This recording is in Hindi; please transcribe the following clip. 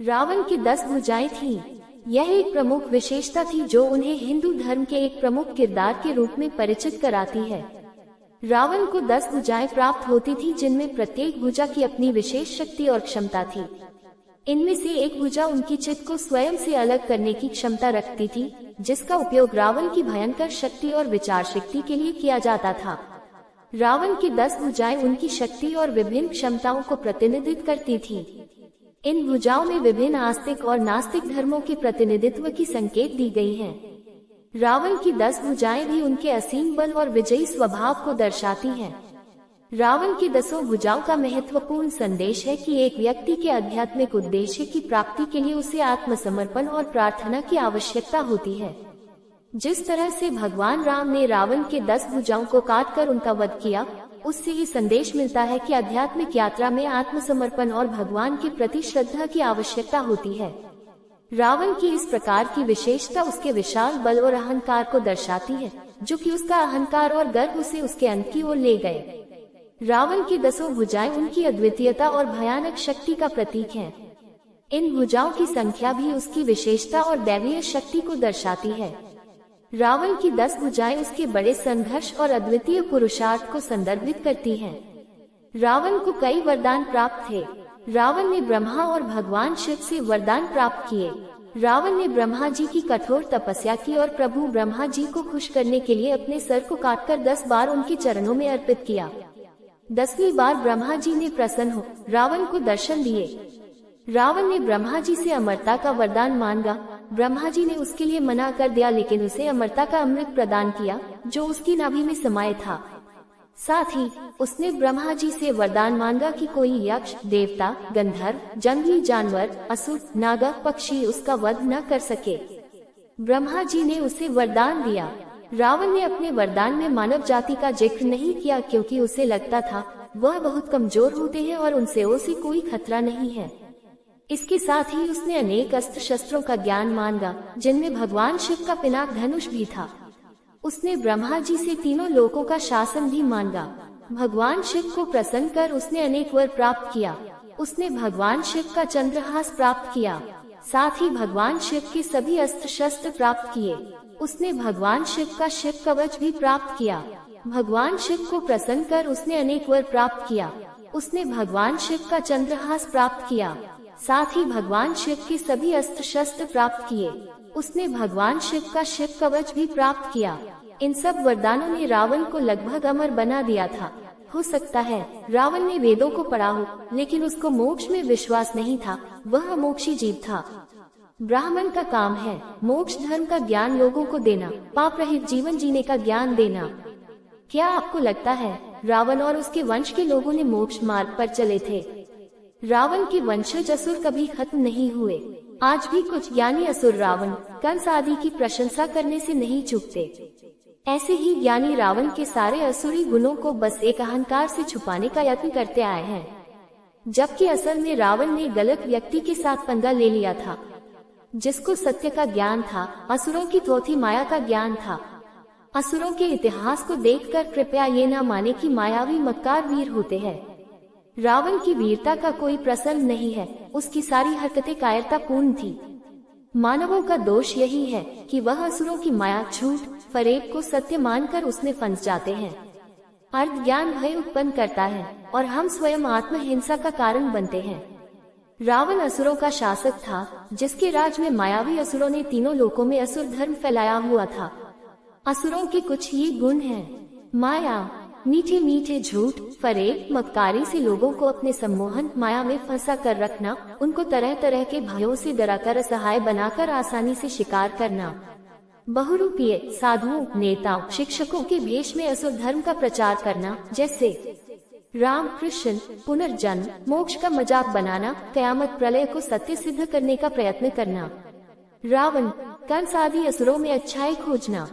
रावण की 10 भुजाएं थीं। यह एक प्रमुख विशेषता थी जो उन्हें हिंदू धर्म के एक प्रमुख किरदार के रूप में परिचित कराती है। रावण को 10 भुजाएं प्राप्त होती थी, जिनमें प्रत्येक भुजा की अपनी विशेष शक्ति और क्षमता थी। इनमें से एक भुजा उनकी चित्त को स्वयं से अलग करने की क्षमता रखती थी, जिसका उपयोग रावण की भयंकर शक्ति और विचार शक्ति के लिए किया जाता था। रावण की 10 भुजाएं उनकी शक्ति और विभिन्न क्षमताओं को प्रतिनिधित्व करती थीं। इन भुजाओं में विभिन्न आस्तिक और नास्तिक धर्मों के प्रतिनिधित्व की संकेत दी गई हैं। रावण की 10 भुजाएं भी उनके असीम बल और विजयी स्वभाव को दर्शाती हैं। रावण की 10 भुजाओं का महत्वपूर्ण संदेश है कि एक व्यक्ति के आध्यात्मिक उद्देश्य की प्राप्ति के लिए उसे आत्मसमर्पण और प्रार्थना की आवश्यकता होती है। जिस तरह से भगवान राम ने रावण के 10 भुजाओं को काटकर उनका वध किया, उससे ये संदेश मिलता है कि आध्यात्मिक यात्रा में आत्मसमर्पण और भगवान के प्रति श्रद्धा की आवश्यकता होती है। रावण की इस प्रकार की विशेषता उसके विशाल बल और अहंकार को दर्शाती है, जो कि उसका अहंकार और गर्व उसे उसके अंत की ओर ले गए। रावण की 10 भुजाएं उनकी अद्वितीयता और भयानक शक्ति का प्रतीक हैं। इन भुजाओं की संख्या भी उसकी विशेषता और दैवीय शक्ति को दर्शाती है। रावण की 10 भुजाएं उसके बड़े संघर्ष और अद्वितीय पुरुषार्थ को संदर्भित करती हैं। रावण को कई वरदान प्राप्त थे। रावण ने ब्रह्मा और भगवान शिव से वरदान प्राप्त किए। रावण ने ब्रह्मा जी की कठोर तपस्या की और प्रभु ब्रह्मा जी को खुश करने के लिए अपने सर को काटकर 10 बार उनके चरणों में अर्पित किया। 10वीं बार ब्रह्मा जी ने प्रसन्न हो रावण को दर्शन दिए। रावण ने ब्रह्मा जी से अमरता का वरदान मांगा। ब्रह्मा जी ने उसके लिए मना कर दिया, लेकिन उसे अमरता का अमृत प्रदान किया जो उसकी नाभि में समाये था। साथ ही उसने ब्रह्मा जी से वरदान मांगा कि कोई यक्ष, देवता, गंधर्व, जंगली जानवर, असुर, नागा, पक्षी उसका वध न कर सके। ब्रह्मा जी ने उसे वरदान दिया। रावण ने अपने वरदान में मानव जाति का जिक्र नहीं किया, क्योंकि उसे लगता था वह बहुत कमजोर होते हैं और उनसे उसे कोई खतरा नहीं है। इसके साथ ही उसने अनेक अस्त्र शस्त्रों का ज्ञान मांगा, जिनमें भगवान शिव का पिनाक धनुष भी था। उसने ब्रह्मा जी से तीनों लोकों का शासन भी मांगा। भगवान शिव को प्रसन्न कर उसने अनेक वर प्राप्त किया। उसने भगवान शिव का चंद्रहास प्राप्त किया। साथ ही भगवान शिव के सभी अस्त्र शस्त्र प्राप्त किए। उसने भगवान शिव का शिव कवच भी प्राप्त किया। भगवान शिव को प्रसन्न कर उसने अनेक वर प्राप्त किया। उसने भगवान शिव का चंद्रहास प्राप्त किया। साथ ही भगवान शिव के सभी अस्त्र शस्त्र प्राप्त किए। उसने भगवान शिव का शिव कवच भी प्राप्त किया। इन सब वरदानों ने रावण को लगभग अमर बना दिया था। हो सकता है रावण ने वेदों को पढ़ा हो, लेकिन उसको मोक्ष में विश्वास नहीं था। वह मोक्षी जीव था। ब्राह्मण का काम है मोक्ष धर्म का ज्ञान लोगों को देना, पाप रहित जीवन जीने का ज्ञान देना। क्या आपको लगता है रावण और उसके वंश के लोगों ने मोक्ष मार्ग पर चले थे? रावण के वंशज असुर कभी खत्म नहीं हुए। आज भी कुछ ज्ञानी असुर रावण, कंस आदि की प्रशंसा करने से नहीं चूकते। ऐसे ही ज्ञानी रावण के सारे असुरी गुणों को बस एक अहंकार से छुपाने का यत्न करते आए हैं, जबकि असल में रावण ने गलत व्यक्ति के साथ पंगा ले लिया था, जिसको सत्य का ज्ञान था। असुरों की थोथी माया का ज्ञान था। असुरों के इतिहास को देखकर कृपया ये न माने कि मायावी मक्कार वीर होते हैं। रावण की वीरता का कोई प्रसंग नहीं है। उसकी सारी हरकतें कायरतापूर्ण थी। मानवों का दोष यही है कि वह असुरों की माया, झूठ, फरेब को सत्य मानकर उसमें फंस जाते हैं। अर्ध ज्ञान भय उत्पन्न करता है और हम स्वयं आत्महिंसा का कारण बनते हैं। रावण असुरों का शासक था, जिसके राज में मायावी असुरों ने तीनों लोकों में असुर धर्म फैलाया हुआ था। असुरों के कुछ ये गुण हैं: माया, मीठे मीठे झूठ, फरेब, मक्कारी से लोगों को अपने सम्मोहन माया में फंसा कर रखना, उनको तरह तरह के भयों से डराकर असहाय बनाकर आसानी से शिकार करना, बहुरूपीय साधुओं, नेताओं, शिक्षकों के भेष में असुर धर्म का प्रचार करना, जैसे राम कृष्ण, पुनर्जन्म, मोक्ष का मजाक बनाना, कयामत प्रलय को सत्य सिद्ध करने का प्रयत्न करना। रावण, कंस आदि असुरों में अच्छाई खोजना।